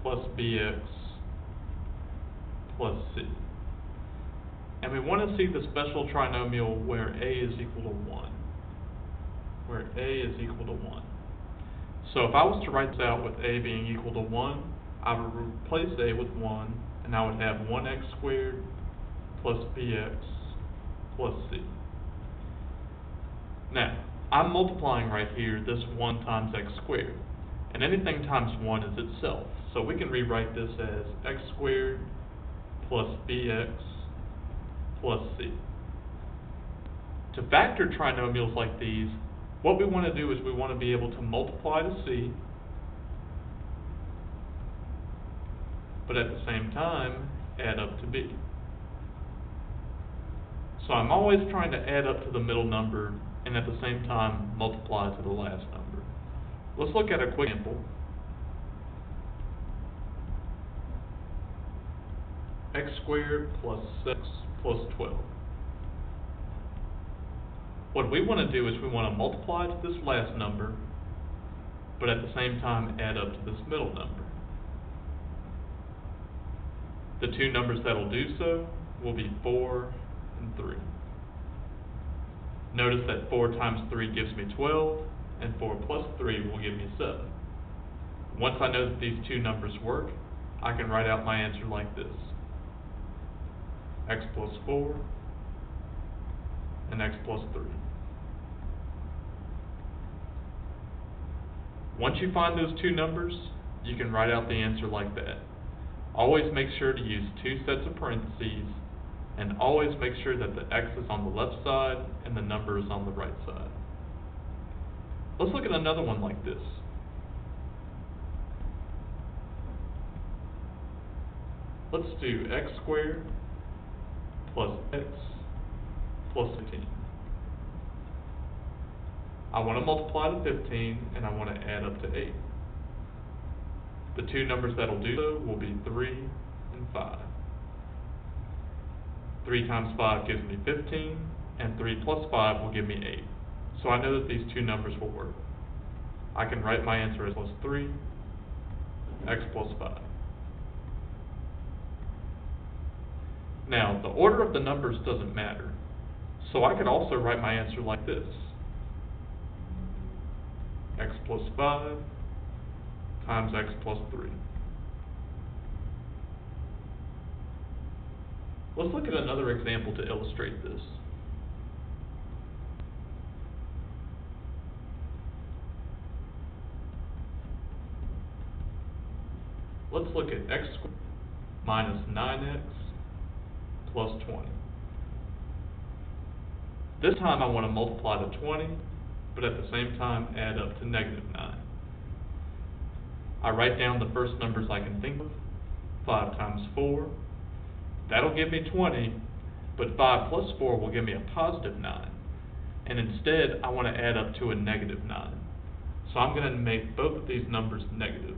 plus bx plus c. And we want to see the special trinomial where a is equal to 1. Where a is equal to 1. So if I was to write this out with a being equal to 1, I would replace a with 1, and I would have 1x squared plus bx plus c. Now, I'm multiplying right here this 1 times x squared, and anything times 1 is itself. So we can rewrite this as x squared plus bx plus c. To factor trinomials like these, what we want to do is we want to be able to multiply to c, but at the same time, add up to b. So I'm always trying to add up to the middle number and at the same time multiply to the last number. Let's look at a quick example. X squared plus 6 plus 12. What we want to do is we want to multiply to this last number, but at the same time add up to this middle number. The two numbers that will do so will be 4 and 3. Notice that 4 times 3 gives me 12, and 4 plus 3 will give me 7. Once I know that these two numbers work, I can write out my answer like this: x plus 4 and x plus 3. Once you find those two numbers, you can write out the answer like that. Always make sure to use two sets of parentheses, and always make sure that the x is on the left side and the number is on the right side. Let's look at another one like this. Let's do x squared plus x plus 15. I want to multiply to 15, and I want to add up to 8. The two numbers that will do so will be 3 and 5. 3 times 5 gives me 15, and 3 plus 5 will give me 8. So I know that these two numbers will work. I can write my answer as plus 3, x plus 5. Now, the order of the numbers doesn't matter, so I could also write my answer like this: x plus 5 times x plus 3. Let's look at another example to illustrate this. Let's look at x squared minus 9x plus 20. This time I want to multiply to 20, but at the same time add up to negative 9. I write down the first numbers I can think of. 5 times 4, that'll give me 20, but 5 plus 4 will give me a positive 9. And instead, I want to add up to a negative 9. So I'm going to make both of these numbers negative.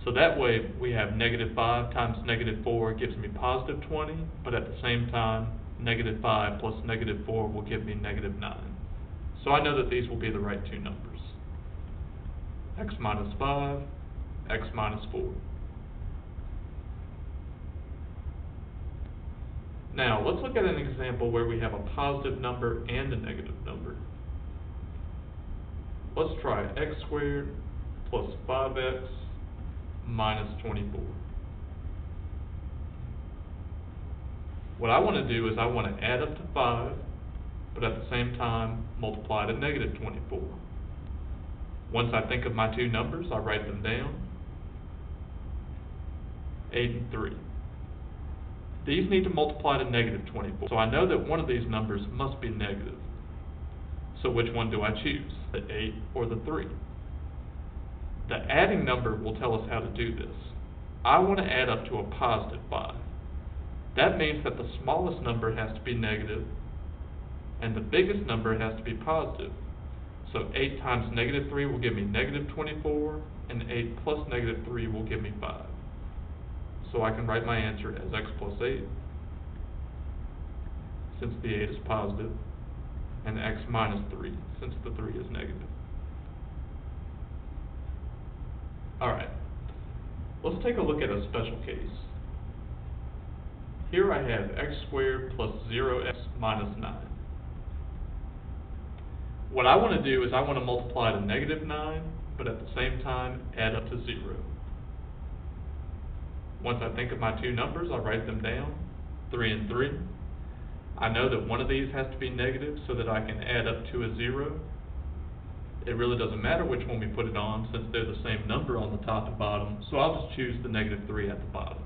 So that way, we have negative 5 times negative 4 gives me positive 20, but at the same time, negative 5 plus negative 4 will give me negative 9. So I know that these will be the right two numbers: x minus 5, x minus 4. Now, let's look at an example where we have a positive number and a negative number. Let's try x squared plus 5x minus 24. What I want to do is I want to add up to 5, but at the same time multiply to negative 24. Once I think of my two numbers, I write them down: 8 and 3. These need to multiply to negative 24, so I know that one of these numbers must be negative. So which one do I choose, the 8 or the 3? The adding number will tell us how to do this. I want to add up to a positive 5. That means that the smallest number has to be negative, and the biggest number has to be positive. So 8 times negative 3 will give me negative 24, and 8 plus negative 3 will give me 5. So I can write my answer as x plus 8, since the 8 is positive, and x minus 3, since the 3 is negative. Alright, Let's take a look at a special case. Here I have x squared plus 0x minus 9. What I want to do is I want to multiply to negative 9, but at the same time add up to 0. Once I think of my two numbers, I write them down, 3 and 3. I know that one of these has to be negative so that I can add up to a 0. It really doesn't matter which one we put it on since they're the same number on the top and bottom, so I'll just choose the negative 3 at the bottom.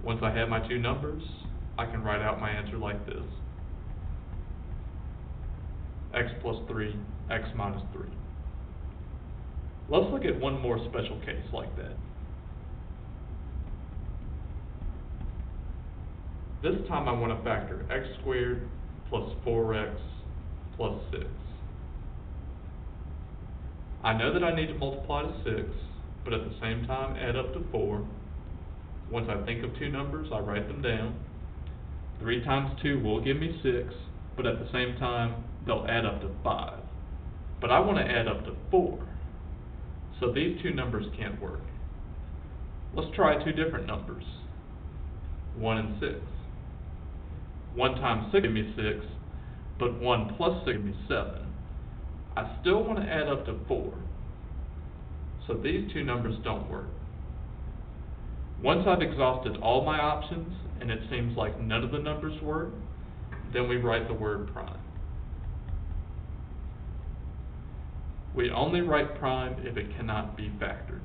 Once I have my two numbers, I can write out my answer like this: x plus 3, x minus 3. Let's look at one more special case like that. This time I want to factor x squared plus 4x plus 6. I know that I need to multiply to 6, but at the same time add up to 4. Once I think of two numbers, I write them down. 3 times 2 will give me 6, but at the same time they'll add up to 5. But I want to add up to 4, so these two numbers can't work. Let's try two different numbers, 1 and 6. 1 times 6 gives me 6, but 1 plus 6 gives me 7. I still want to add up to 4, so these two numbers don't work. Once I've exhausted all my options and it seems like none of the numbers work, then we write the word prime. We only write prime if it cannot be factored.